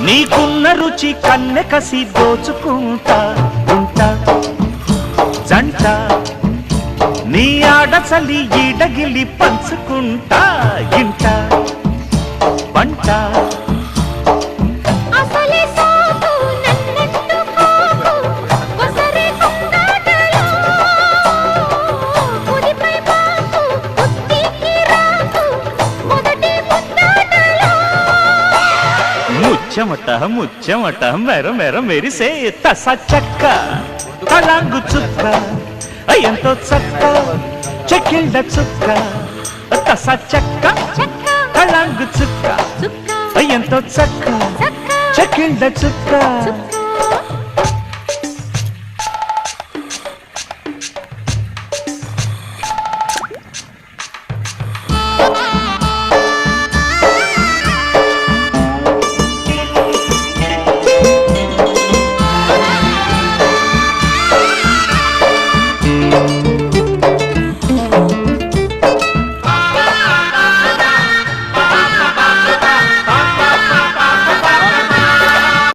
నీకున్న రుచి కన్నె కసి దోచుకుంటా ఉంటా జంట నీ ఆడచలి ఈడగిలి పంచుకుంటా ఇంట వంట ముచ్చమట ముచ్చమట మెర మెర మెరిసే తస చక్క తలాంగు చుక్క ఎంతో చక్క చెక్కిళ్ళ చుక్క తస చక్క తలాంగు చుక్క ఎంతో చక్క చెక్కిళ్ళ చుక్క